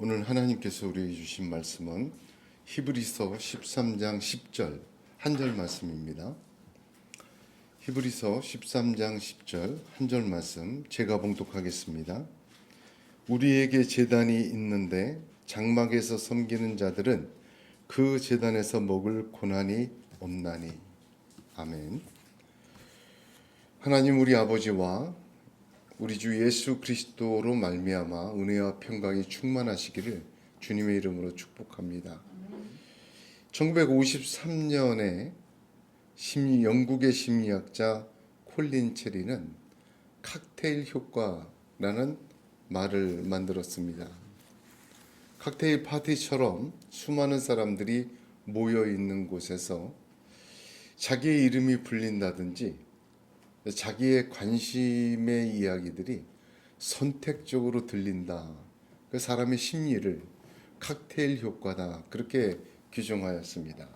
오늘 하나님께서 우리에게 주신 말씀은 히브리서 13장 10절 한 절 말씀입니다. 히브리서 13장 10절 한 절 말씀 제가 봉독하겠습니다. 우리에게 제단이 있는데 장막에서 섬기는 자들은 그 제단에서 먹을 고난이 없나니. 아멘. 하나님 우리 아버지와 우리 주 예수 그리스도로 말미암아 은혜와 평강이 충만하시기를 주님의 이름으로 축복합니다. 1953년에 영국의 심리학자 콜린 체리는 칵테일 효과라는 말을 만들었습니다. 칵테일 파티처럼 수많은 사람들이 모여 있는 곳에서 자기의 이름이 불린다든지 자기의 관심의 이야기들이 선택적으로 들린다. 그 사람의 심리를 칵테일 효과다. 그렇게 규정하였습니다.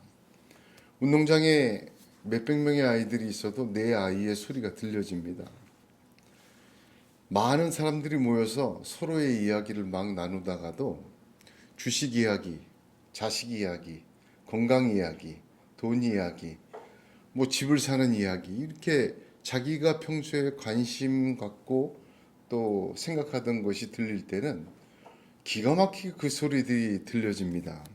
운동장에 몇백 명의 아이들이 있어도 내 아이의 소리가 들려집니다. 많은 사람들이 모여서 서로의 이야기를 막 나누다가도 주식 이야기, 자식 이야기, 건강 이야기, 돈 이야기, 집을 사는 이야기 이렇게 자기가 평소에 관심 갖고 또 생각하던 것이 들릴 때는 기가 막히게 그 소리들이 들려집니다.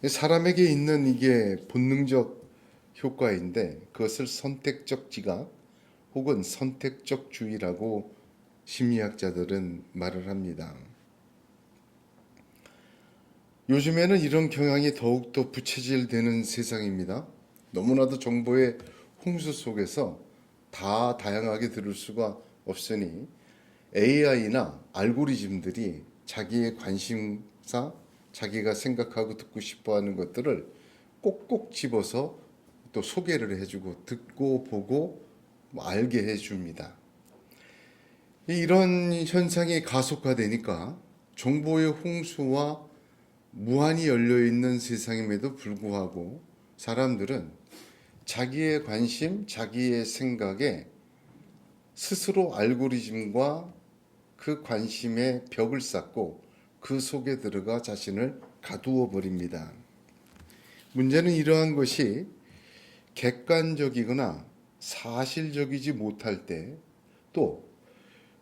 사람에게 있는 이게 본능적 효과인데 그것을 선택적 지각 혹은 선택적 주의라고 심리학자들은 말을 합니다. 요즘에는 이런 경향이 더욱더 부채질되는 세상입니다. 너무나도 정보의 홍수 속에서 다 다양하게 들을 수가 없으니 AI나 알고리즘들이 자기의 관심사, 자기가 생각하고 듣고 싶어하는 것들을 꼭꼭 집어서 또 소개를 해주고 듣고 보고 알게 해줍니다. 이런 현상이 가속화되니까 정보의 홍수와 무한히 열려있는 세상임에도 불구하고 사람들은 자기의 관심, 자기의 생각에 스스로 알고리즘과 그 관심의 벽을 쌓고 그 속에 들어가 자신을 가두어 버립니다. 문제는 이러한 것이 객관적이거나 사실적이지 못할 때 또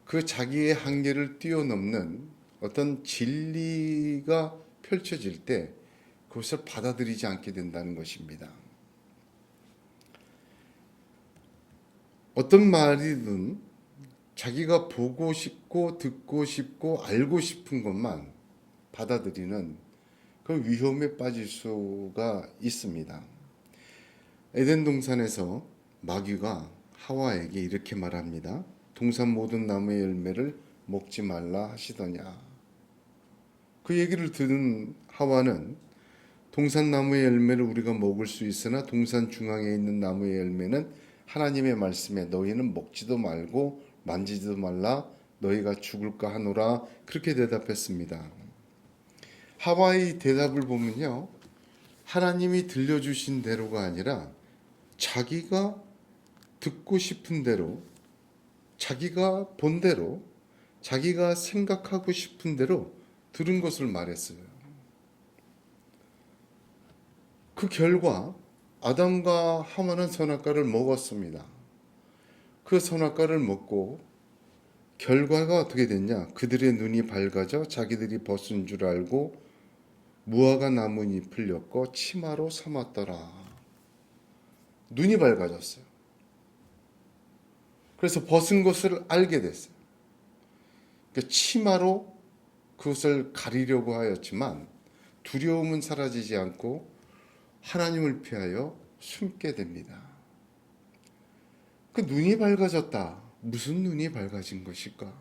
그 자기의 한계를 뛰어넘는 어떤 진리가 펼쳐질 때 그것을 받아들이지 않게 된다는 것입니다. 어떤 말이든 자기가 보고 싶고 듣고 싶고 알고 싶은 것만 받아들이는 그 위험에 빠질 수가 있습니다. 에덴 동산에서 마귀가 하와에게 이렇게 말합니다. 동산 모든 나무의 열매를 먹지 말라 하시더냐. 그 얘기를 들은 하와는 동산 나무의 열매를 우리가 먹을 수 있으나 동산 중앙에 있는 나무의 열매는 하나님의 말씀에 너희는 먹지도 말고 만지지도 말라 너희가 죽을까 하노라 그렇게 대답했습니다. 하와의 대답을 보면요. 하나님이 들려주신 대로가 아니라 자기가 듣고 싶은 대로 자기가 본 대로 자기가 생각하고 싶은 대로 들은 것을 말했어요. 그 결과 아담과 하와는 선악과를 먹었습니다. 그 선악과를 먹고 결과가 어떻게 됐냐? 그들의 눈이 밝아져 자기들이 벗은 줄 알고 무화과 나뭇잎을 엮어 치마로 삼았더라. 눈이 밝아졌어요. 그래서 벗은 것을 알게 됐어요. 그 치마로 그것을 가리려고 하였지만 두려움은 사라지지 않고 하나님을 피하여 숨게 됩니다. 그 눈이 밝아졌다. 무슨 눈이 밝아진 것일까?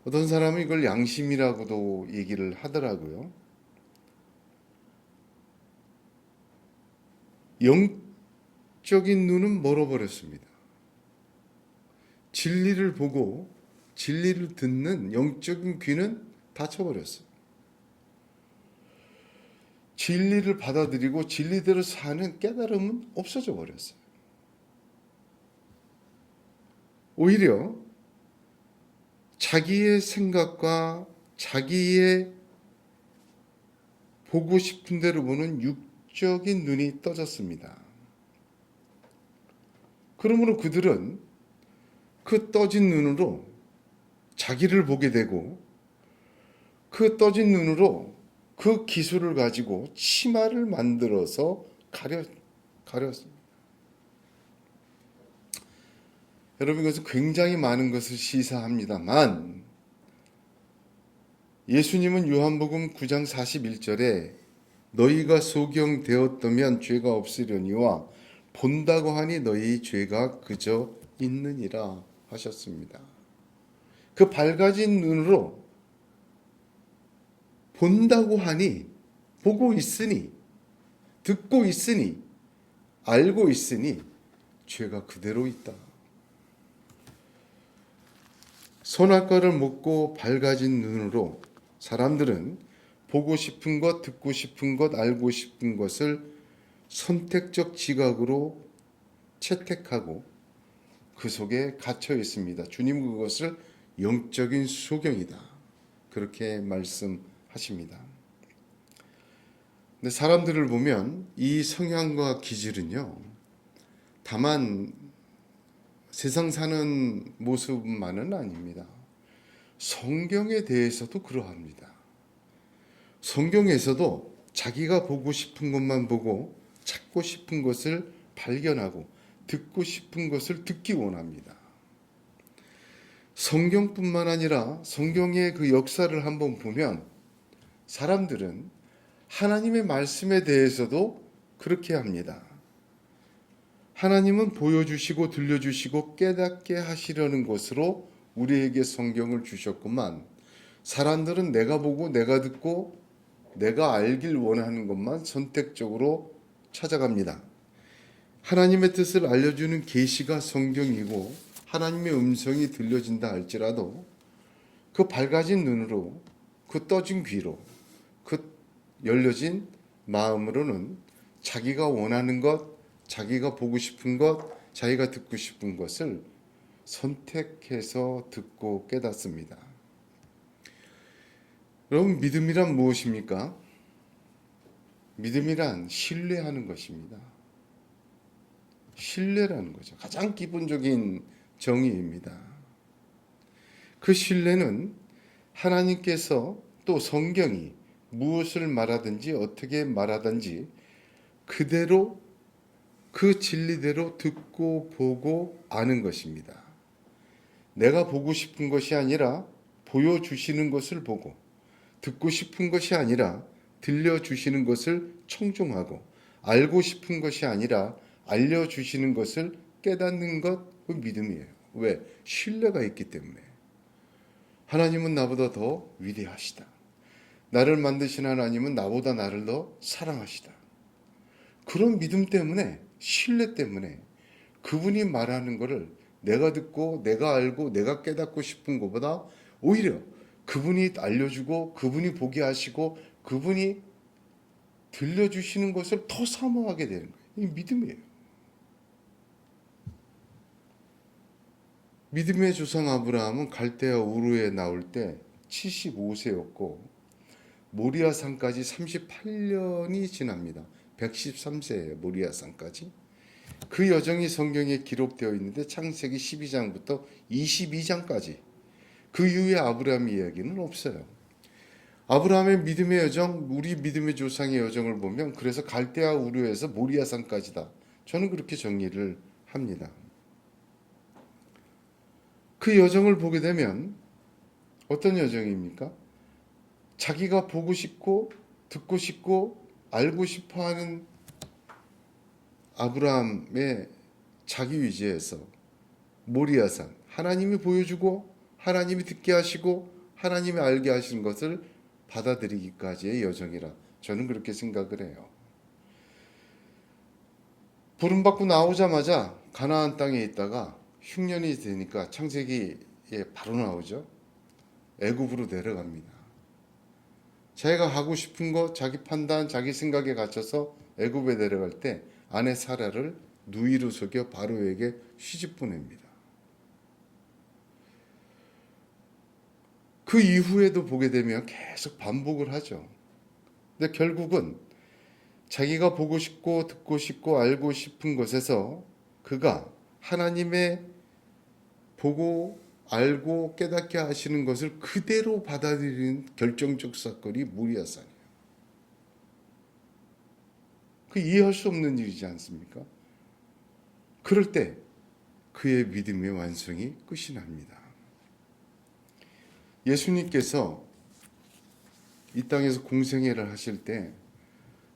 어떤 사람은 이걸 양심이라고도 얘기를 하더라고요. 영적인 눈은 멀어버렸습니다. 진리를 보고 진리를 듣는 영적인 귀는 닫혀버렸어요. 진리를 받아들이고 진리대로 사는 깨달음은 없어져 버렸어요. 오히려 자기의 생각과 자기의 보고 싶은 대로 보는 육적인 눈이 떠졌습니다. 그러므로 그들은 그 떠진 눈으로 자기를 보게 되고 그 떠진 눈으로 그 기술을 가지고 치마를 만들어서 가렸습니다. 여러분, 이것은 굉장히 많은 것을 시사합니다만 예수님은 요한복음 9장 41절에 너희가 소경되었다면 죄가 없으려니와 본다고 하니 너희 죄가 그저 있느니라 하셨습니다. 그 밝아진 눈으로 본다고 하니, 보고 있으니, 듣고 있으니, 알고 있으니 죄가 그대로 있다. 선악과를 먹고 밝아진 눈으로 사람들은 보고 싶은 것, 듣고 싶은 것, 알고 싶은 것을 선택적 지각으로 채택하고 그 속에 갇혀 있습니다. 주님은 그것을 영적인 소경이다, 그렇게 말씀하십니다. 근데 사람들을 보면 이 성향과 기질은요, 다만 세상 사는 모습만은 아닙니다. 성경에 대해서도 그러합니다. 성경에서도 자기가 보고 싶은 것만 보고 찾고 싶은 것을 발견하고 듣고 싶은 것을 듣기 원합니다. 성경뿐만 아니라 성경의 그 역사를 한번 보면 사람들은 하나님의 말씀에 대해서도 그렇게 합니다. 하나님은 보여주시고 들려주시고 깨닫게 하시려는 것으로 우리에게 성경을 주셨구만. 사람들은 내가 보고 내가 듣고 내가 알길 원하는 것만 선택적으로 찾아갑니다. 하나님의 뜻을 알려주는 계시가 성경이고 하나님의 음성이 들려진다 할지라도 그 밝아진 눈으로, 그 떠진 귀로, 그 열려진 마음으로는 자기가 원하는 것, 자기가 보고 싶은 것, 자기가 듣고 싶은 것을 선택해서 듣고 깨닫습니다. 여러분, 믿음이란 무엇입니까? 믿음이란 신뢰하는 것입니다. 신뢰라는 거죠. 가장 기본적인 정의입니다. 그 신뢰는 하나님께서 또 성경이 무엇을 말하든지 어떻게 말하든지 그대로 그 진리대로 듣고 보고 아는 것입니다. 내가 보고 싶은 것이 아니라 보여주시는 것을 보고, 듣고 싶은 것이 아니라 들려주시는 것을 청중하고, 알고 싶은 것이 아니라 알려주시는 것을 깨닫는 것, 그 믿음이에요. 왜? 신뢰가 있기 때문에. 하나님은 나보다 더 위대하시다. 나를 만드신 하나님은 나보다 나를 더 사랑하시다. 그런 믿음 때문에, 신뢰 때문에 그분이 말하는 것을 내가 듣고 내가 알고 내가 깨닫고 싶은 것보다 오히려 그분이 알려주고 그분이 보게 하시고 그분이 들려주시는 것을 더 사모하게 되는 거예요. 이 믿음이에요. 믿음의 조상 아브라함은 갈대아 우르에 나올 때 75세였고 모리아산까지 38년이 지납니다. 113세예요. 모리아산까지. 그 여정이 성경에 기록되어 있는데 창세기 12장부터 22장까지 그 이후에 아브라함 이야기는 없어요. 아브라함의 믿음의 여정, 우리 믿음의 조상의 여정을 보면 그래서 갈대아 우르에서 모리아산까지다. 저는 그렇게 정리를 합니다. 그 여정을 보게 되면 어떤 여정입니까? 자기가 보고 싶고 듣고 싶고 알고 싶어하는 아브라함의 자기 위지에서 모리아산, 하나님이 보여주고 하나님이 듣게 하시고 하나님이 알게 하신 것을 받아들이기까지의 여정이라 저는 그렇게 생각을 해요. 부름받고 나오자마자 가나안 땅에 있다가 흉년이 되니까 창세기에 바로 나오죠. 애굽으로 내려갑니다. 자기가 하고 싶은 거, 자기 판단, 자기 생각에 갇혀서 애굽에 내려갈 때 아내 사라를 누이로 속여 바로에게 시집 보냅니다. 그 이후에도 보게 되면 계속 반복을 하죠. 근데 결국은 자기가 보고 싶고 듣고 싶고 알고 싶은 것에서 그가 하나님의 보고 알고 깨닫게 하시는 것을 그대로 받아들이는 결정적 사건이 무리야산이에요. 그 이해할 수 없는 일이지 않습니까? 그럴 때 그의 믿음의 완성이 끝이 납니다. 예수님께서 이 땅에서 공생애를 하실 때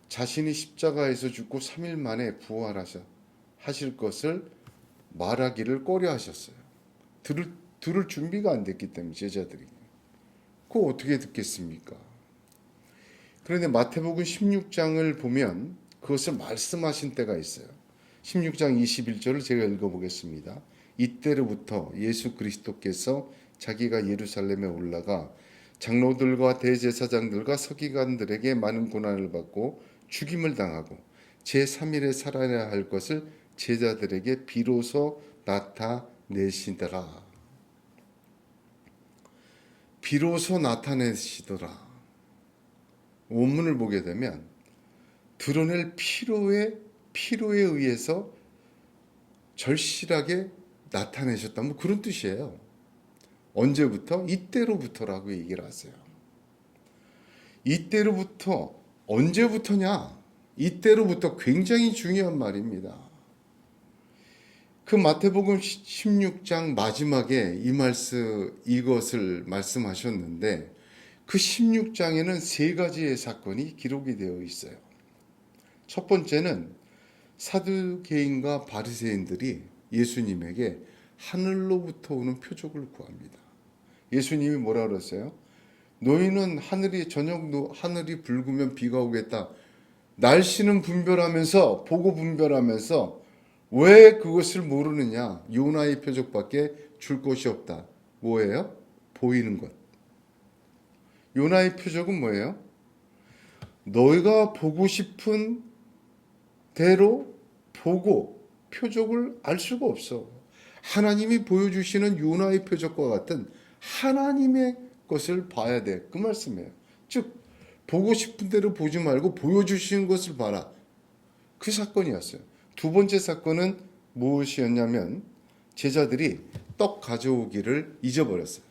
자신이 십자가에서 죽고 3일 만에 부활하실 것을 말하기를 꺼려하셨어요. 들을 준비가 안 됐기 때문에 제자들이. 그거 어떻게 듣겠습니까? 그런데 마태복음 16장을 보면 그것을 말씀하신 때가 있어요. 16장 21절을 제가 읽어보겠습니다. 이때로부터 예수 그리스도께서 자기가 예루살렘에 올라가 장로들과 대제사장들과 서기관들에게 많은 고난을 받고 죽임을 당하고 제3일에 살아야 할 것을 제자들에게 비로소 나타내시더라. 비로소 나타내시더라. 원문을 보게 되면 드러낼 필요에 의해서 절실하게 나타내셨다. 뭐 그런 뜻이에요. 언제부터? 이때로부터라고 얘기를 하세요. 이때로부터 언제부터냐? 이때로부터 굉장히 중요한 말입니다. 그 마태복음 16장 마지막에 이것을 말씀하셨는데 그 16장에는 세 가지의 사건이 기록이 되어 있어요. 첫 번째는 사두개인과 바리새인들이 예수님에게 하늘로부터 오는 표적을 구합니다. 예수님이 뭐라 그랬어요? 너희는 저녁도 하늘이 붉으면 비가 오겠다. 날씨는 보고 분별하면서 왜 그것을 모르느냐? 요나의 표적밖에 줄 것이 없다. 뭐예요? 보이는 것. 요나의 표적은 뭐예요? 너희가 보고 싶은 대로 보고 표적을 알 수가 없어. 하나님이 보여주시는 요나의 표적과 같은 하나님의 것을 봐야 돼. 그 말씀이에요. 즉 보고 싶은 대로 보지 말고 보여주시는 것을 봐라. 그 사건이었어요. 두 번째 사건은 무엇이었냐면 제자들이 떡 가져오기를 잊어버렸어요.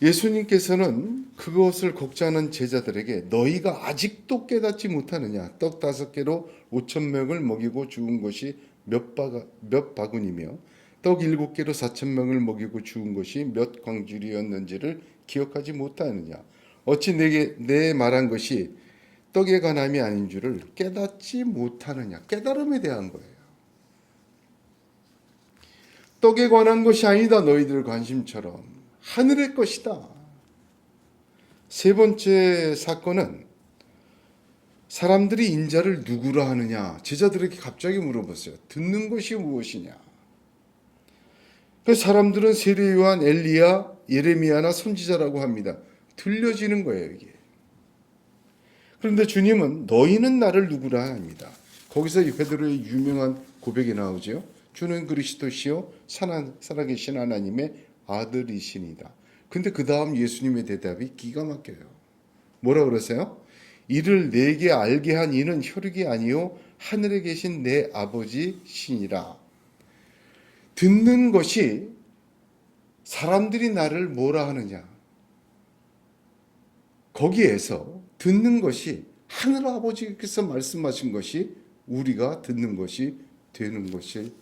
예수님께서는 그것을 걱정하는 제자들에게 너희가 아직도 깨닫지 못하느냐? 떡 5개로 5,000명을 먹이고 죽은 것이 몇 바구니며 떡 7개로 4,000명을 먹이고 죽은 것이 몇 광줄이었는지를 기억하지 못하느냐? 어찌 내 말한 것이 떡에 관함이 아닌 줄을 깨닫지 못하느냐? 깨달음에 대한 거예요. 떡에 관한 것이 아니다. 너희들 관심처럼. 하늘의 것이다. 세 번째 사건은 사람들이 인자를 누구라 하느냐. 제자들에게 갑자기 물어봤어요. 듣는 것이 무엇이냐. 그 사람들은 세례 요한, 엘리야, 예레미야나 선지자라고 합니다. 들려지는 거예요, 이게. 그런데 주님은 너희는 나를 누구라 합니다. 거기서 베드로의 유명한 고백이 나오죠. 주는 그리스도시요 살아계신 하나님의 아들이시니다. 근데 그 다음 예수님의 대답이 기가 막혀요. 뭐라 그러세요? 이를 내게 알게 한 이는 혈육이 아니요 하늘에 계신 내 아버지시니라. 듣는 것이 사람들이 나를 뭐라 하느냐. 거기에서 듣는 것이 하늘 아버지께서 말씀하신 것이 우리가 듣는 것이 되는 것이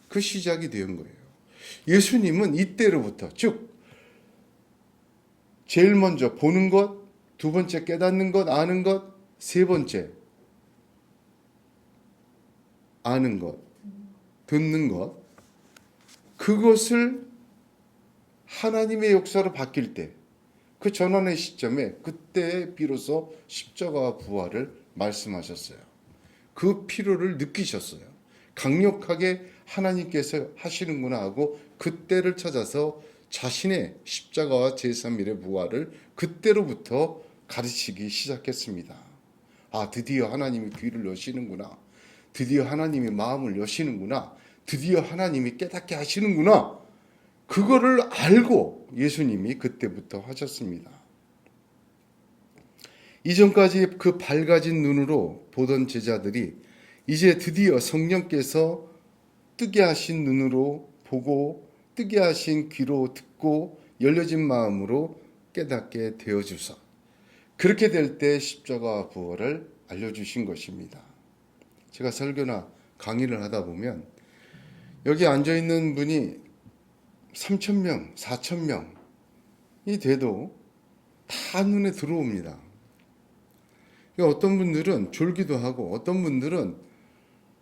그 시작이 된 거예요. 예수님은 이때로부터 즉 제일 먼저 보는 것, 두 번째 깨닫는 것, 아는 것, 세 번째 아는 것, 듣는 것, 그것을 하나님의 역사로 바뀔 때 그 전환의 시점에 그때 비로소 십자가와 부활을 말씀하셨어요. 그 필요를 느끼셨어요. 강력하게 하나님께서 하시는구나 하고 그때를 찾아서 자신의 십자가와 제3일의 부활을 그때로부터 가르치기 시작했습니다. 아, 드디어 하나님이 귀를 여시는구나. 드디어 하나님이 마음을 여시는구나. 드디어 하나님이 깨닫게 하시는구나. 그거를 알고 예수님이 그때부터 하셨습니다. 이전까지 그 밝아진 눈으로 보던 제자들이 이제 드디어 성령께서 뜨게 하신 눈으로 보고 뜨게 하신 귀로 듣고 열려진 마음으로 깨닫게 되어주사 그렇게 될 때 십자가 부활을 알려주신 것입니다. 제가 설교나 강의를 하다 보면 여기 앉아있는 분이 3,000명, 4,000명이 돼도 다 눈에 들어옵니다. 어떤 분들은 졸기도 하고 어떤 분들은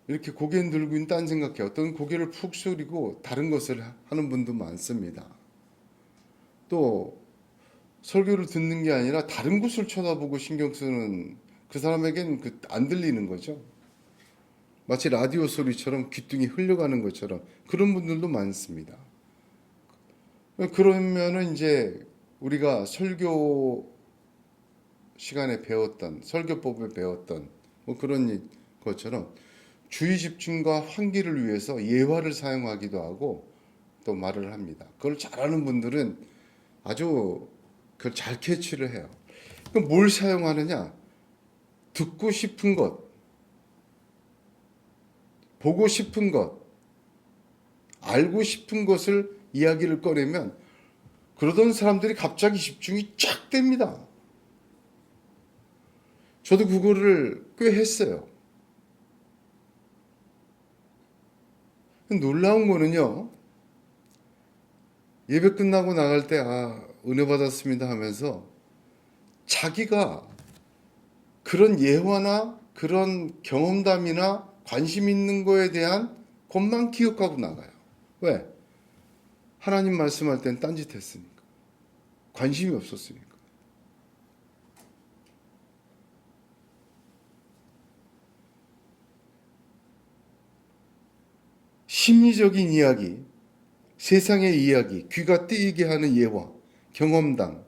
이렇게 고개 들고 있는 딴 생각해 어떤 고개를 푹 숙이고 다른 것을 하는 분도 많습니다. 또 설교를 듣는 게 아니라 다른 곳을 쳐다보고 신경 쓰는 그 사람에겐 안 들리는 거죠. 마치 라디오 소리처럼 귀뚱이 흘려가는 것처럼 그런 분들도 많습니다. 그러면은 이제 우리가 설교 시간에 배웠던 설교법에 배웠던 뭐 그런 것처럼 주의 집중과 환기를 위해서 예화를 사용하기도 하고 또 말을 합니다. 그걸 잘하는 분들은 아주 그걸 잘 캐치를 해요. 그럼 뭘 사용하느냐? 듣고 싶은 것, 보고 싶은 것, 알고 싶은 것을 이야기를 꺼내면 그러던 사람들이 갑자기 집중이 쫙 됩니다. 저도 그거를 꽤 했어요. 놀라운 거는요, 예배 끝나고 나갈 때, 은혜 받았습니다 하면서 자기가 그런 예화나 그런 경험담이나 관심 있는 거에 대한 것만 기억하고 나가요. 왜? 하나님 말씀할 땐 딴짓 했으니까. 관심이 없었으니까. 심리적인 이야기, 세상의 이야기, 귀가 뜨이게 하는 예화, 경험담,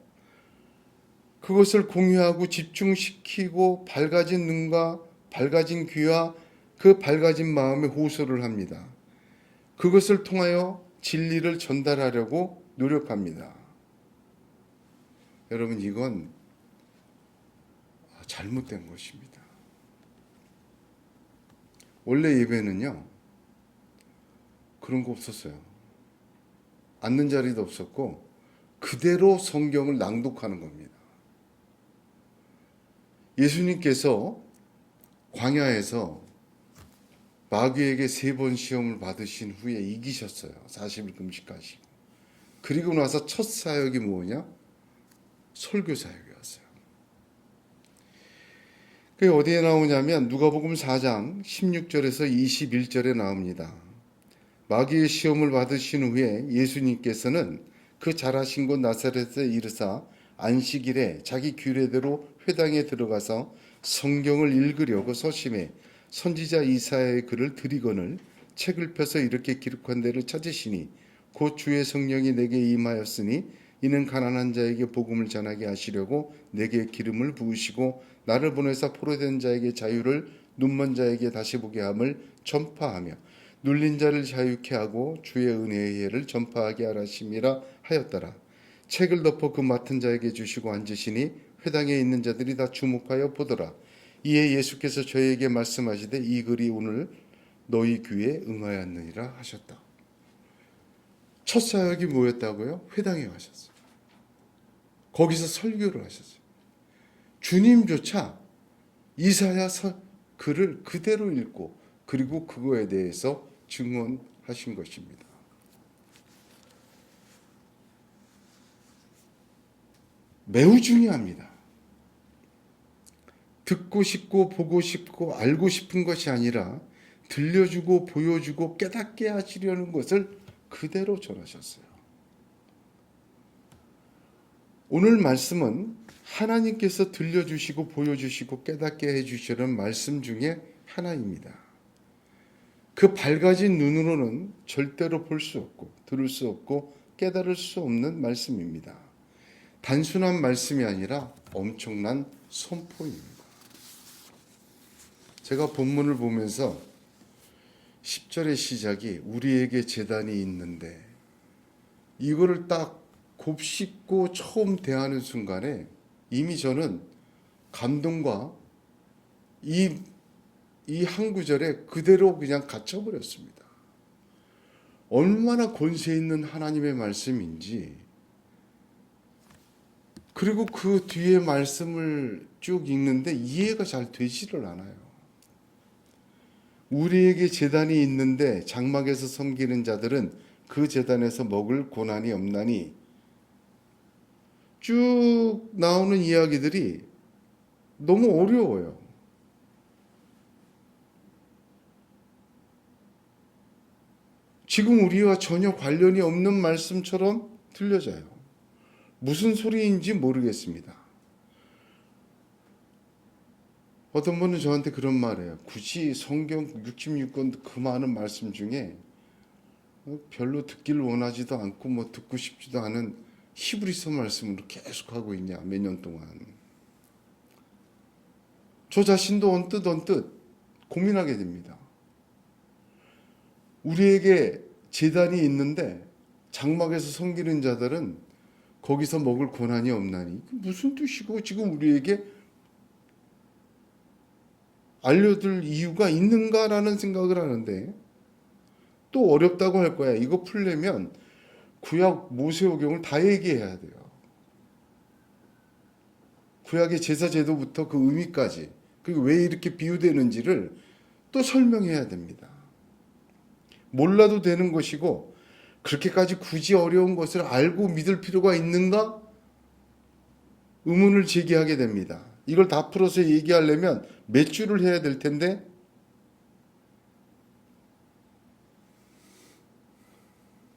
그것을 공유하고 집중시키고 밝아진 눈과 밝아진 귀와 그 밝아진 마음에 호소를 합니다. 그것을 통하여 진리를 전달하려고 노력합니다. 여러분, 이건 잘못된 것입니다. 원래 예배는요, 그런 거 없었어요. 앉는 자리도 없었고 그대로 성경을 낭독하는 겁니다. 예수님께서 광야에서 마귀에게 3번 시험을 받으신 후에 이기셨어요. 40일 금식하시고. 그리고 나서 첫 사역이 뭐냐? 설교 사역이었어요. 그게 어디에 나오냐면 누가복음 4장 16절에서 21절에 나옵니다. 마귀의 시험을 받으신 후에 예수님께서는 그 잘하신 곳 나사렛에 이르사 안식일에 자기 규례대로 회당에 들어가서 성경을 읽으려고 서심해 선지자 이사야의 글을 들이거늘 책을 펴서 이렇게 기록한 데를 찾으시니 곧 주의 성령이 내게 임하였으니 이는 가난한 자에게 복음을 전하게 하시려고 내게 기름을 부으시고 나를 보내사 포로된 자에게 자유를 눈먼 자에게 다시 보게 함을 전파하며 눌린 자를 자유케 하고 주의 은혜의 해를 전파하게 하라심이라 하였더라. 책을 덮어 그 맡은 자에게 주시고 앉으시니 회당에 있는 자들이 다 주목하여 보더라. 이에 예수께서 저에게 말씀하시되 이 글이 오늘 너희 귀에 응하였느니라 하셨다. 첫 사역이 뭐였다고요? 회당에 가셨어요. 거기서 설교를 하셨어요. 주님조차 이사야 글을 그대로 읽고 그리고 그거에 대해서 증언하신 것입니다. 매우 중요합니다. 듣고 싶고 보고 싶고 알고 싶은 것이 아니라 들려주고 보여주고 깨닫게 하시려는 것을 그대로 전하셨어요. 오늘 말씀은 하나님께서 들려주시고 보여주시고 깨닫게 해주시는 말씀 중에 하나입니다. 그 밝아진 눈으로는 절대로 볼 수 없고 들을 수 없고 깨달을 수 없는 말씀입니다. 단순한 말씀이 아니라 엄청난 선포입니다. 제가 본문을 보면서 10절의 시작이 우리에게 제단이 있는데 이거를 딱 곱씹고 처음 대하는 순간에 이미 저는 감동과 이 한 구절에 그대로 그냥 갇혀버렸습니다. 얼마나 권세 있는 하나님의 말씀인지, 그리고 그 뒤에 말씀을 쭉 읽는데 이해가 잘 되지를 않아요. 우리에게 제단이 있는데 장막에서 섬기는 자들은 그 제단에서 먹을 고난이 없나니, 쭉 나오는 이야기들이 너무 어려워요. 지금 우리와 전혀 관련이 없는 말씀처럼 들려져요. 무슨 소리인지 모르겠습니다. 어떤 분은 저한테 그런 말해요. 굳이 성경 66권 그 많은 말씀 중에 별로 듣기를 원하지도 않고 뭐 듣고 싶지도 않은 히브리서 말씀으로 계속하고 있냐, 몇 년 동안. 저 자신도 언뜻 고민하게 됩니다. 우리에게 제단이 있는데 장막에서 섬기는 자들은 거기서 먹을 고난이 없나니, 무슨 뜻이고 지금 우리에게 알려줄 이유가 있는가라는 생각을 하는데, 또 어렵다고 할 거야. 이거 풀려면 구약 모세오경을 다 얘기해야 돼요. 구약의 제사 제도부터 그 의미까지, 그리고 왜 이렇게 비유되는지를 또 설명해야 됩니다. 몰라도 되는 것이고 그렇게까지 굳이 어려운 것을 알고 믿을 필요가 있는가? 의문을 제기하게 됩니다. 이걸 다 풀어서 얘기하려면 몇 주를 해야 될 텐데,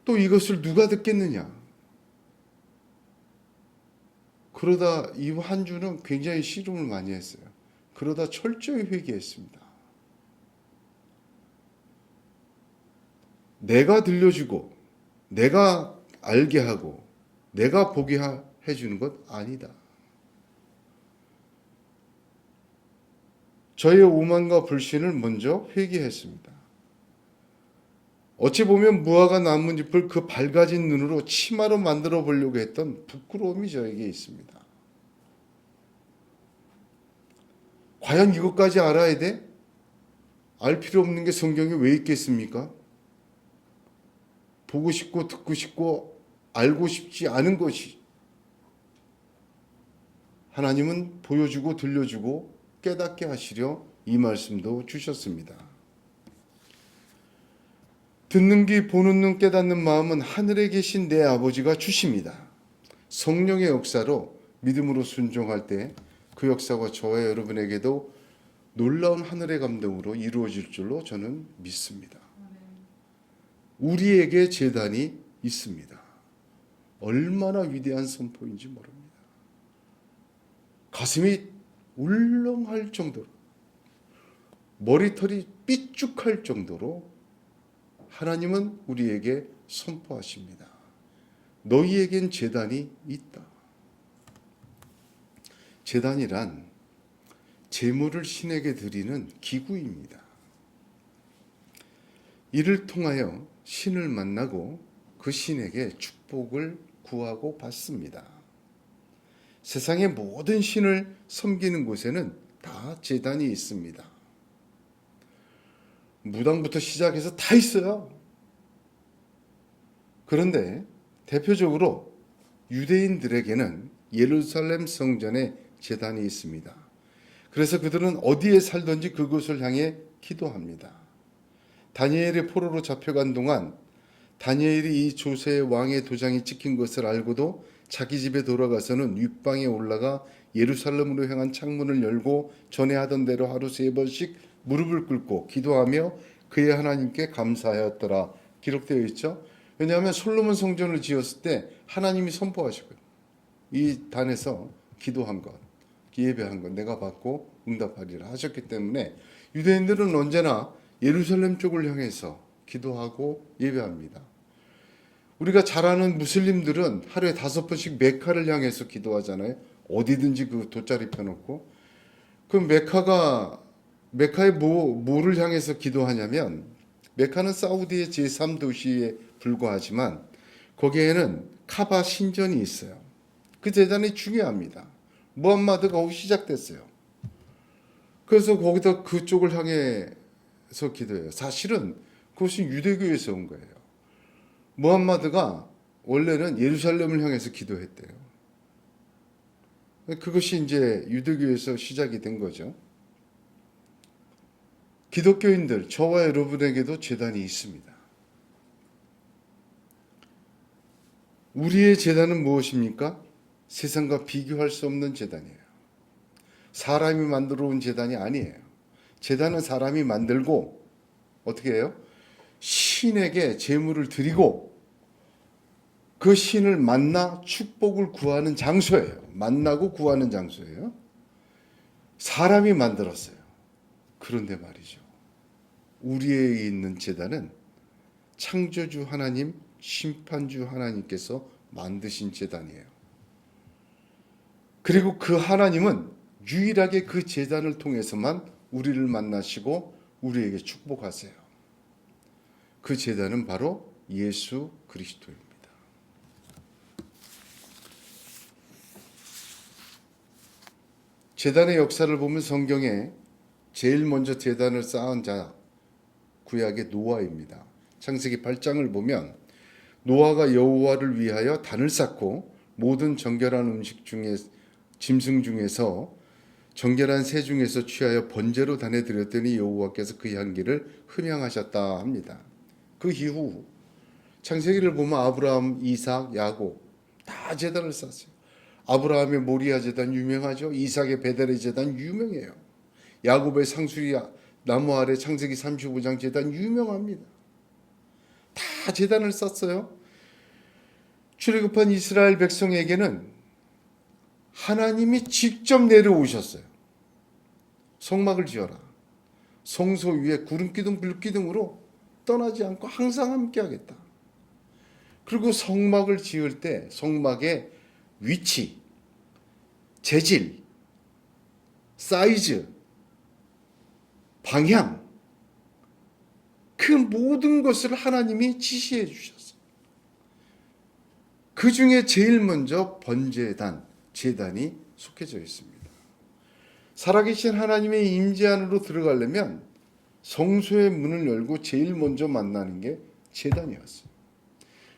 또 이것을 누가 듣겠느냐? 그러다 이 한 주는 굉장히 씨름을 많이 했어요. 그러다 철저히 회개했습니다. 내가 들려주고 내가 알게 하고 내가 보게 해주는 것 아니다. 저의 오만과 불신을 먼저 회개했습니다. 어찌 보면 무화과 나뭇잎을 그 밝아진 눈으로 치마로 만들어 보려고 했던 부끄러움이 저에게 있습니다. 과연 이것까지 알아야 돼? 알 필요 없는 게 성경에 왜 있겠습니까? 보고 싶고 듣고 싶고 알고 싶지 않은 것이, 하나님은 보여주고 들려주고 깨닫게 하시려 이 말씀도 주셨습니다. 듣는 귀 보는 눈 깨닫는 마음은 하늘에 계신 내 아버지가 주십니다. 성령의 역사로 믿음으로 순종할 때 그 역사가 저와 여러분에게도 놀라운 하늘의 감동으로 이루어질 줄로 저는 믿습니다. 우리에게 제단이 있습니다. 얼마나 위대한 선포인지 모릅니다. 가슴이 울렁할 정도로, 머리털이 삐죽할 정도로 하나님은 우리에게 선포하십니다. 너희에겐 제단이 있다. 제단이란 제물을 신에게 드리는 기구입니다. 이를 통하여 신을 만나고 그 신에게 축복을 구하고 받습니다. 세상의 모든 신을 섬기는 곳에는 다 제단이 있습니다. 무당부터 시작해서 다 있어요. 그런데 대표적으로 유대인들에게는 예루살렘 성전에 제단이 있습니다. 그래서 그들은 어디에 살든지 그곳을 향해 기도합니다. 다니엘이 포로로 잡혀간 동안 다니엘이 이 조세의 왕의 도장이 찍힌 것을 알고도 자기 집에 돌아가서는 윗방에 올라가 예루살렘으로 향한 창문을 열고 전에 하던 대로 하루 3번씩 무릎을 꿇고 기도하며 그의 하나님께 감사하였더라 기록되어 있죠. 왜냐하면 솔로몬 성전을 지었을 때 하나님이 선포하시고요. 이 단에서 기도한 것, 예배한 것 내가 받고 응답하리라 하셨기 때문에 유대인들은 언제나 예루살렘 쪽을 향해서 기도하고 예배합니다. 우리가 잘 아는 무슬림들은 하루에 5번씩 메카를 향해서 기도하잖아요. 어디든지 그 돗자리 펴놓고. 그 메카의 뭐를 향해서 기도하냐면, 메카는 사우디의 제3도시에 불과하지만 거기에는 카바 신전이 있어요. 그 제단이 중요합니다. 무함마드가 거기 시작됐어요. 그래서 거기다 그쪽을 향해서 기도해요. 사실은 그것은 유대교에서 온 거예요. 무함마드가 원래는 예루살렘을 향해서 기도했대요. 그것이 이제 유대교에서 시작이 된 거죠. 기독교인들, 저와 여러분에게도 제단이 있습니다. 우리의 제단은 무엇입니까? 세상과 비교할 수 없는 제단이에요. 사람이 만들어 온 제단이 아니에요. 제단은 사람이 만들고 어떻게 해요? 신에게 제물을 드리고 그 신을 만나 축복을 구하는 장소예요. 만나고 구하는 장소예요. 사람이 만들었어요. 그런데 말이죠. 우리에게 있는 제단은 창조주 하나님, 심판주 하나님께서 만드신 제단이에요. 그리고 그 하나님은 유일하게 그 제단을 통해서만 우리를 만나시고 우리에게 축복하세요. 그 제단은 바로 예수 그리스도입니다. 제단의 역사를 보면 성경에 제일 먼저 제단을 쌓은 자, 구약의 노아입니다. 창세기 8장을 보면 노아가 여호와를 위하여 단을 쌓고 모든 정결한 음식 중에 짐승 중에서 정결한 새 중에서 취하여 번제로 단에 드렸더니 여호와께서 그 향기를 흠향하셨다 합니다. 그 이후 창세기를 보면 아브라함, 이삭, 야곱 다 제단을 쌓았어요. 아브라함의 모리아 제단 유명하죠. 이삭의 베델의 제단 유명해요. 야곱의 상수리 나무 아래 창세기 35장 제단 유명합니다. 다 제단을 쌓았어요. 출애굽한 이스라엘 백성에게는 하나님이 직접 내려오셨어요. 성막을 지어라. 성소 위에 구름기둥 불기둥으로 떠나지 않고 항상 함께하겠다. 그리고 성막을 지을 때 성막의 위치, 재질, 사이즈, 방향 그 모든 것을 하나님이 지시해 주셨어요. 그 중에 제일 먼저 번제단, 제단이 속해져 있습니다. 살아계신 하나님의 임재 안으로 들어가려면 성소의 문을 열고 제일 먼저 만나는 게 제단이었어요.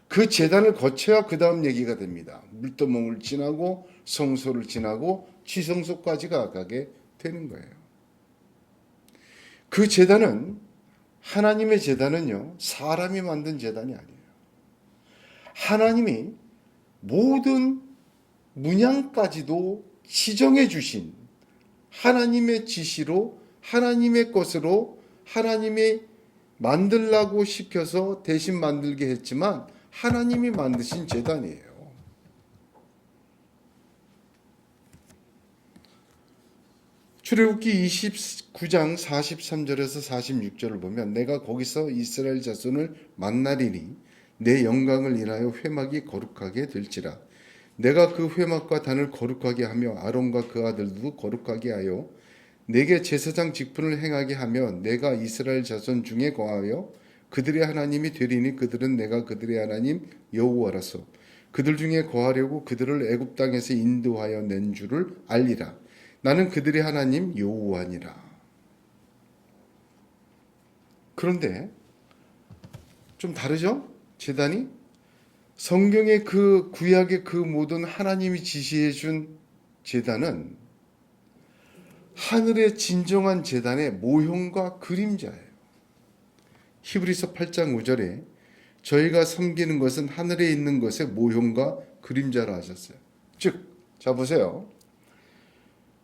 그 제단을 거쳐야 그 다음 얘기가 됩니다. 물두멍을 지나고 성소를 지나고 지성소까지 가게 되는 거예요. 그 제단은 하나님의 제단은요, 사람이 만든 제단이 아니에요. 하나님이 모든 문양까지도 지정해 주신 하나님의 지시로 하나님의 것으로 하나님이 만들라고 시켜서 대신 만들게 했지만 하나님이 만드신 제단이에요. 출애굽기 29장 43절에서 46절을 보면 내가 거기서 이스라엘 자손을 만나리니 내 영광을 인하여 회막이 거룩하게 될지라. 내가 그 회막과 단을 거룩하게 하며 아론과 그 아들도 거룩하게 하여 내게 제사장 직분을 행하게 하며 내가 이스라엘 자손 중에 거하여 그들의 하나님이 되리니 그들은 내가 그들의 하나님 여호와라서 그들 중에 거하려고 그들을 애굽 땅에서 인도하여 낸 줄을 알리라. 나는 그들의 하나님 여호와니라. 그런데 좀 다르죠? 제단이 성경의 그 구약의 그 모든 하나님이 지시해 준 제단은 하늘의 진정한 제단의 모형과 그림자예요. 히브리서 8장 5절에 저희가 섬기는 것은 하늘에 있는 것의 모형과 그림자라 하셨어요. 즉, 자 보세요.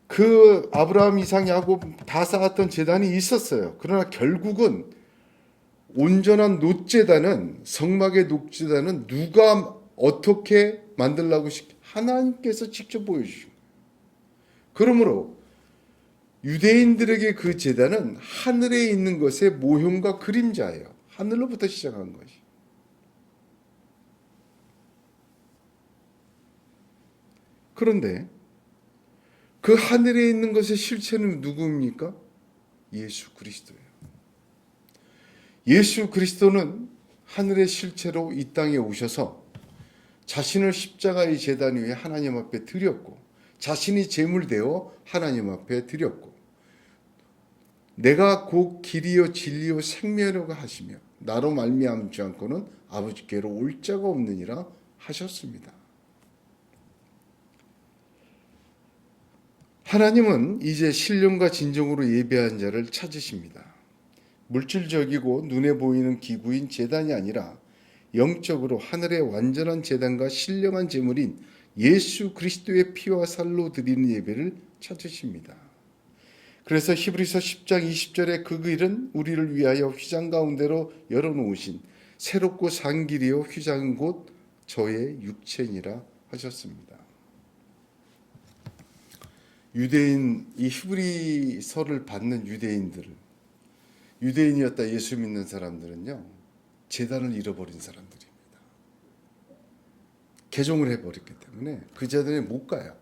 그 아브라함, 이삭, 야곱 다 쌓았던 제단이 있었어요. 그러나 결국은 온전한 놋제단은 성막의 놋제단은 누가 어떻게 만들라고 하나님께서 직접 보여주신 거예요. 그러므로 유대인들에게 그 제단은 하늘에 있는 것의 모형과 그림자예요. 하늘로부터 시작한 것이. 그런데 그 하늘에 있는 것의 실체는 누구입니까? 예수 그리스도예요. 예수 그리스도는 하늘의 실체로 이 땅에 오셔서 자신을 십자가의 제단 위에 하나님 앞에 드렸고 자신이 제물되어 하나님 앞에 드렸고 내가 곧 길이요 진리요 생명이라고 하시며 나로 말미암지 않고는 아버지께로 올 자가 없느니라 하셨습니다. 하나님은 이제 신령과 진정으로 예배한 자를 찾으십니다. 물질적이고 눈에 보이는 기구인 제단이 아니라 영적으로 하늘의 완전한 제단과 신령한 제물인 예수 그리스도의 피와 살로 드리는 예배를 찾으십니다. 그래서 히브리서 10장 20절에 그 길은 우리를 위하여 휘장 가운데로 열어놓으신 새롭고 산 길이요 휘장은 곧 저의 육체니라 하셨습니다. 유대인, 이 히브리서를 받는 유대인이었다 예수 믿는 사람들은요 제단을 잃어버린 사람들입니다. 개종을 해버렸기 때문에 그 제단에 못 가요.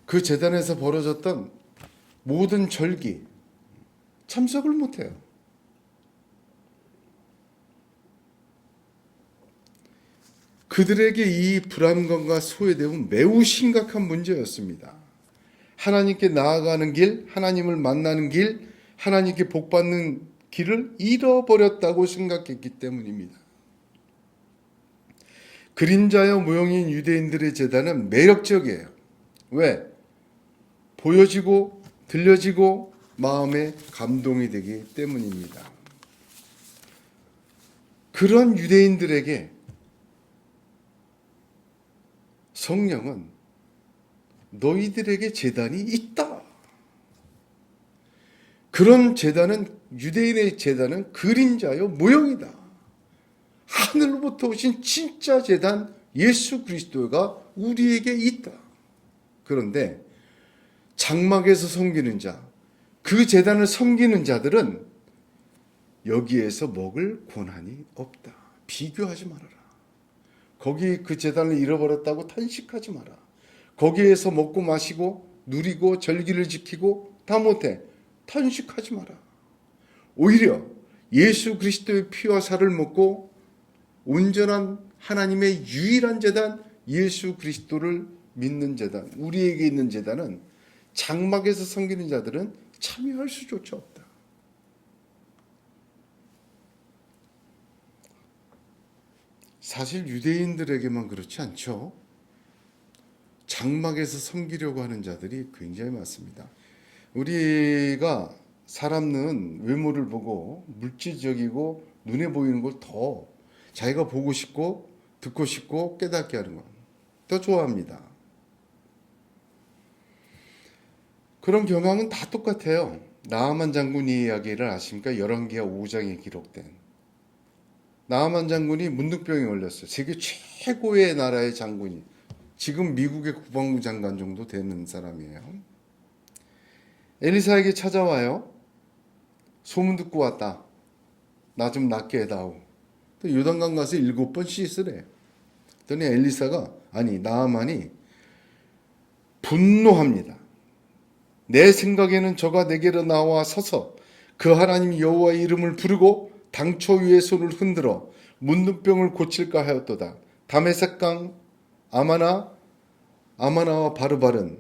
그 제단에서 벌어졌던 모든 절기 참석을 못해요. 그들에게 이 불안감과 소외됨은 매우 심각한 문제였습니다. 하나님께 나아가는 길, 하나님을 만나는 길, 하나님께 복받는 길을 잃어버렸다고 생각했기 때문입니다. 그림자여 모형인 유대인들의 제단은 매력적이에요. 왜? 보여지고 들려지고 마음에 감동이 되기 때문입니다. 그런 유대인들에게 성령은 너희들에게 제단이 있다. 그런 제단은 유대인의 제단은 그림자요 모형이다. 하늘로부터 오신 진짜 제단 예수 그리스도가 우리에게 있다. 그런데 장막에서 섬기는 자, 그 제단을 섬기는 자들은 여기에서 먹을 권한이 없다. 비교하지 말아라. 거기 그 제단을 잃어버렸다고 탄식하지 마라. 거기에서 먹고 마시고 누리고 절기를 지키고 다 못해. 탄식하지 마라. 오히려 예수 그리스도의 피와 살을 먹고 온전한 하나님의 유일한 제단 예수 그리스도를 믿는 제단, 우리에게 있는 제단은 장막에서 섬기는 자들은 참여할 수조차 없다. 사실 유대인들에게만 그렇지 않죠. 장막에서 섬기려고 하는 자들이 굉장히 많습니다. 우리가 사람은 외모를 보고 물질적이고 눈에 보이는 걸 더 자기가 보고 싶고 듣고 싶고 깨닫게 하는 것 더 좋아합니다. 그런 경향은 다 똑같아요. 나아만 장군 이야기를 아십니까? 열왕기하 5장에 기록된 나아만 장군이 문둥병에 걸렸어요. 세계 최고의 나라의 장군이 지금 미국의 국방부 장관 정도 되는 사람이에요. 엘리사에게 찾아와요. 소문 듣고 왔다. 나 좀 낫게 해다오. 또 요단강 가서 7번 씻으래. 그랬더니 엘리사가 나아만이 분노합니다. 내 생각에는 저가 내게로 나와 서서 그 하나님 여호와의 이름을 부르고 당초 위에 손을 흔들어 문둥병을 고칠까 하였도다. 다메섹강 아마나와 바르발은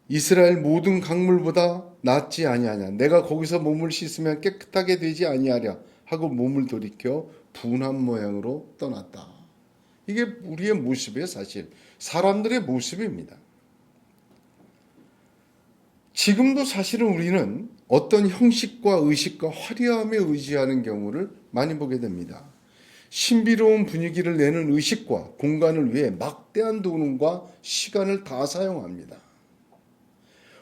이스라엘 모든 강물보다 낫지 아니하냐. 내가 거기서 몸을 씻으면 깨끗하게 되지 아니하랴 하고 몸을 돌이켜 분한 모양으로 떠났다. 이게 우리의 모습이에요. 사실 사람들의 모습입니다. 지금도 사실은 우리는 어떤 형식과 의식과 화려함에 의지하는 경우를 많이 보게 됩니다. 신비로운 분위기를 내는 의식과 공간을 위해 막대한 돈과 시간을 다 사용합니다.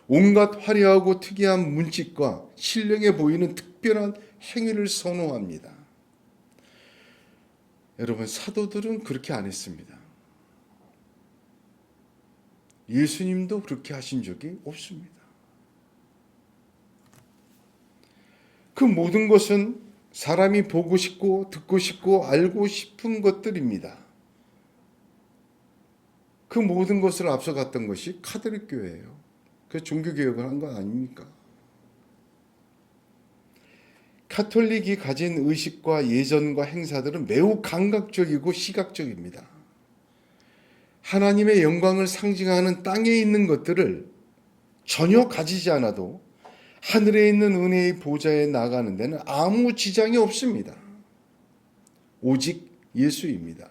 온갖 화려하고 특이한 문짓과 신령해 보이는 특별한 행위를 선호합니다. 여러분, 사도들은 그렇게 안 했습니다. 예수님도 그렇게 하신 적이 없습니다. 그 모든 것은 사람이 보고 싶고 듣고 싶고 알고 싶은 것들입니다. 그 모든 것을 앞서갔던 것이 카톨릭 교회예요. 그 종교개혁을 한 거 아닙니까? 가톨릭이 가진 의식과 예전과 행사들은 매우 감각적이고 시각적입니다. 하나님의 영광을 상징하는 땅에 있는 것들을 전혀 가지지 않아도 하늘에 있는 은혜의 보좌에 나가는 데는 아무 지장이 없습니다. 오직 예수입니다.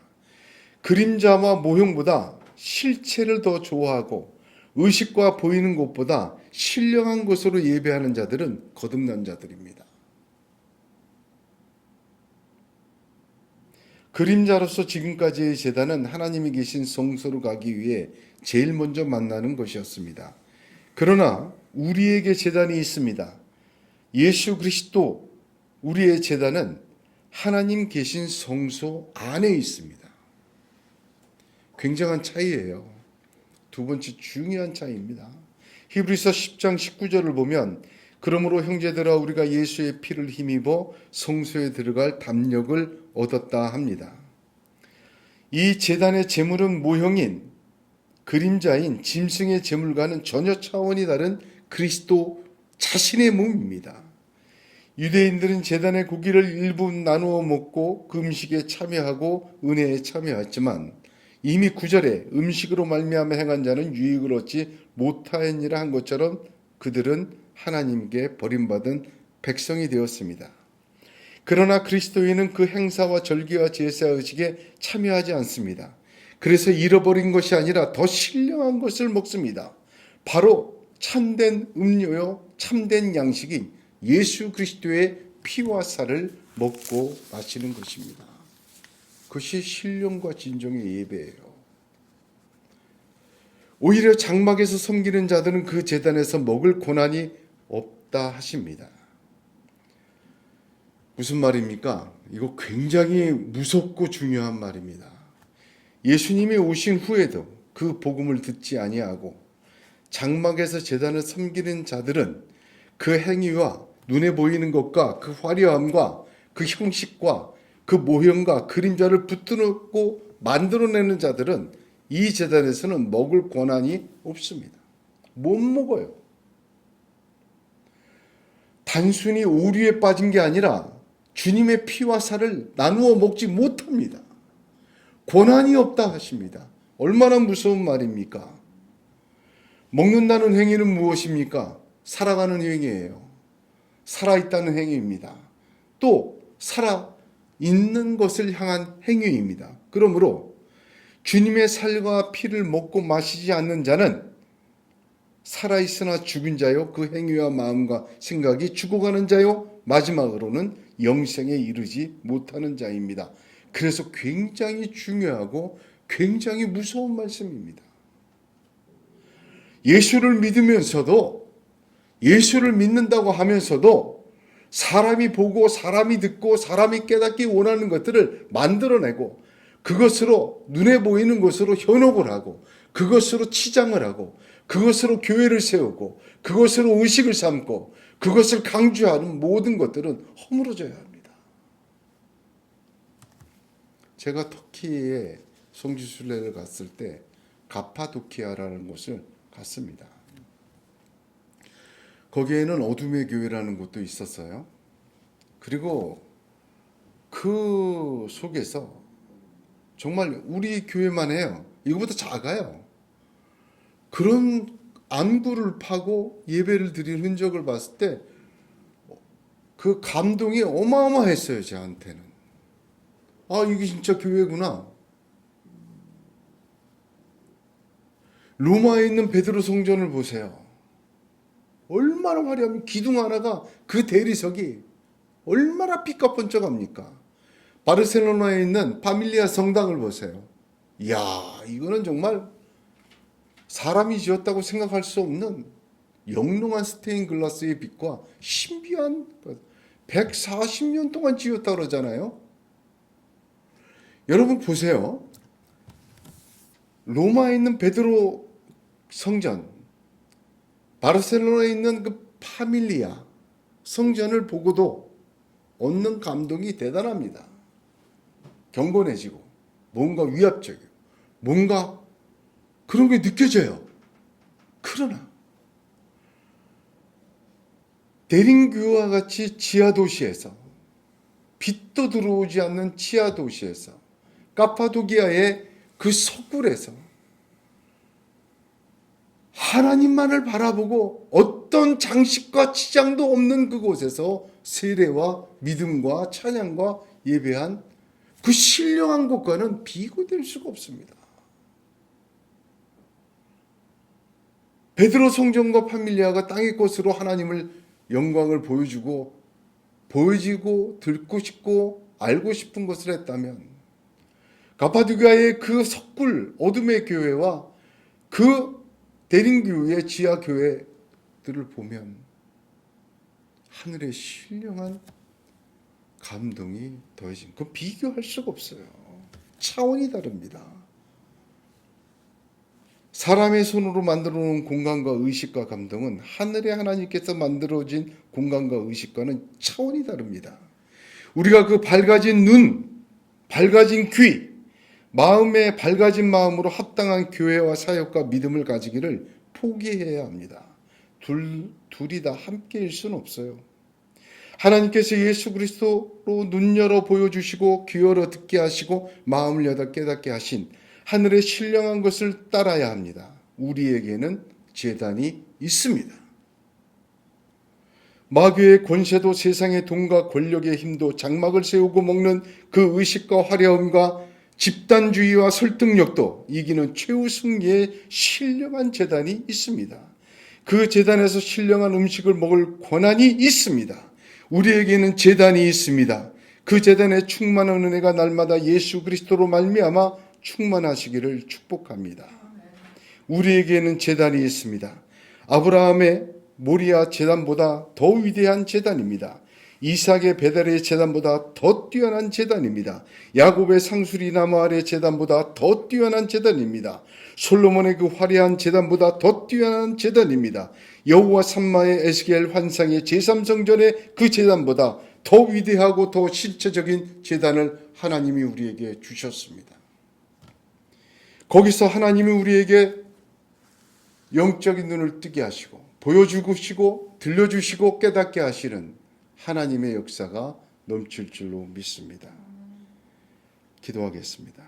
그림자와 모형보다 실체를 더 좋아하고 의식과 보이는 것보다 신령한 것으로 예배하는 자들은 거듭난 자들입니다. 그림자로서 지금까지의 제단은 하나님이 계신 성소로 가기 위해 제일 먼저 만나는 것이었습니다. 그러나 우리에게 제단이 있습니다. 예수 그리스도 우리의 제단은 하나님 계신 성소 안에 있습니다. 굉장한 차이예요. 두 번째 중요한 차이입니다. 히브리서 10장 19절을 보면 그러므로 형제들아 우리가 예수의 피를 힘입어 성소에 들어갈 담력을 얻었다 합니다. 이 제단의 제물은 모형인 그림자인 짐승의 제물과는 전혀 차원이 다른 그리스도 자신의 몸입니다. 유대인들은 제단의 고기를 일부 나누어 먹고 그 음식에 참여하고 은혜에 참여했지만 이미 9절에 음식으로 말미암아 행한 자는 유익을 얻지 못하였니라 한 것처럼 그들은 하나님께 버림받은 백성이 되었습니다. 그러나 그리스도인은 그 행사와 절기와 제사 의식에 참여하지 않습니다. 그래서 잃어버린 것이 아니라 더 신령한 것을 먹습니다. 바로 참된 음료요 참된 양식인 예수 그리스도의 피와 살을 먹고 마시는 것입니다. 그것이 신령과 진정의 예배예요. 오히려 장막에서 섬기는 자들은 그 제단에서 먹을 고난이 없다 하십니다. 무슨 말입니까? 이거 굉장히 무섭고 중요한 말입니다. 예수님이 오신 후에도 그 복음을 듣지 아니하고 장막에서 제단을 섬기는 자들은 그 행위와 눈에 보이는 것과 그 화려함과 그 형식과 그 모형과 그림자를 붙들고 만들어내는 자들은 이 제단에서는 먹을 권한이 없습니다. 못 먹어요. 단순히 오류에 빠진 게 아니라 주님의 피와 살을 나누어 먹지 못합니다. 권한이 없다 하십니다. 얼마나 무서운 말입니까? 먹는다는 행위는 무엇입니까? 살아가는 행위예요. 살아있다는 행위입니다. 또 살아있는 것을 향한 행위입니다. 그러므로 주님의 살과 피를 먹고 마시지 않는 자는 살아있으나 죽은 자요, 그 행위와 마음과 생각이 죽어가는 자요, 마지막으로는 영생에 이르지 못하는 자입니다. 그래서 굉장히 중요하고 굉장히 무서운 말씀입니다. 예수를 믿으면서도, 예수를 믿는다고 하면서도 사람이 보고 사람이 듣고 사람이 깨닫기 원하는 것들을 만들어내고 그것으로 눈에 보이는 것으로 현혹을 하고 그것으로 치장을 하고 그것으로 교회를 세우고 그것으로 의식을 삼고 그것을 강조하는 모든 것들은 허물어져야 합니다. 제가 터키에 성지순례를 갔을 때 가파도키아라는 곳을 갔습니다. 거기에는 어둠의 교회라는 곳도 있었어요. 그리고 그 속에서 정말 우리 교회만 해요. 이거보다 작아요. 그런 안구를 파고 예배를 드린 흔적을 봤을 때 그 감동이 어마어마했어요. 저한테는. 아, 이게 진짜 교회구나. 로마에 있는 베드로 성전을 보세요. 얼마나 화려하면 기둥 하나가 그 대리석이 얼마나 삐까뻔쩍합니까? 바르셀로나에 있는 파밀리아 성당을 보세요. 이야, 이거는 정말 사람이 지었다고 생각할 수 없는 영롱한 스테인 글라스의 빛과 신비한 140년 동안 지었다고 그러잖아요. 여러분 보세요. 로마에 있는 베드로 성전, 바르셀로나에 있는 그 파밀리아 성전을 보고도 얻는 감동이 대단합니다. 경건해지고 뭔가 위압적이고 뭔가 그런 게 느껴져요. 그러나 대림교와 같이 지하도시에서, 빛도 들어오지 않는 지하도시에서, 카파도기아의 그 서굴에서 하나님만을 바라보고 어떤 장식과 치장도 없는 그곳에서 세례와 믿음과 찬양과 예배한 그 신령한 곳과는 비교될 수가 없습니다. 베드로 성전과 파밀리아가 땅의 것으로 하나님을 영광을 보여주고 듣고 싶고 알고 싶은 것을 했다면, 가파도기아의 그 석굴 어둠의 교회와 그 대림교회의 지하 교회들을 보면 하늘의 신령한 감동이 더해진, 그 비교할 수가 없어요. 차원이 다릅니다. 사람의 손으로 만들어 놓은 공간과 의식과 감동은 하늘의 하나님께서 만들어진 공간과 의식과는 차원이 다릅니다. 우리가 그 밝아진 눈, 밝아진 귀, 마음에 밝아진 마음으로 합당한 교회와 사역과 믿음을 가지기를 포기해야 합니다. 둘이 다 함께일 수는 없어요. 하나님께서 예수 그리스도로 눈 열어 보여주시고 귀 열어 듣게 하시고 마음을 열어 깨닫게 하신 하늘의 신령한 것을 따라야 합니다. 우리에게는 제단이 있습니다. 마귀의 권세도 세상의 돈과 권력의 힘도 장막을 세우고 먹는 그 의식과 화려함과 집단주의와 설득력도 이기는 최후 승리의 신령한 제단이 있습니다. 그 제단에서 신령한 음식을 먹을 권한이 있습니다. 우리에게는 제단이 있습니다. 그 제단에 충만한 은혜가 날마다 예수 그리스도로 말미암아 충만하시기를 축복합니다. 우리에게는 제단이 있습니다. 아브라함의 모리아 제단보다 더 위대한 제단입니다. 이삭의 베델의 제단보다 더 뛰어난 제단입니다. 야곱의 상수리 나무 아래 제단보다 더 뛰어난 제단입니다. 솔로몬의 그 화려한 제단보다 더 뛰어난 제단입니다. 여호와 삼마의 에스겔 환상의 제3성전의 그 제단보다 더 위대하고 더 실체적인 제단을 하나님이 우리에게 주셨습니다. 거기서 하나님이 우리에게 영적인 눈을 뜨게 하시고 보여주시고 들려주시고 깨닫게 하시는 하나님의 역사가 넘칠 줄로 믿습니다. 기도하겠습니다.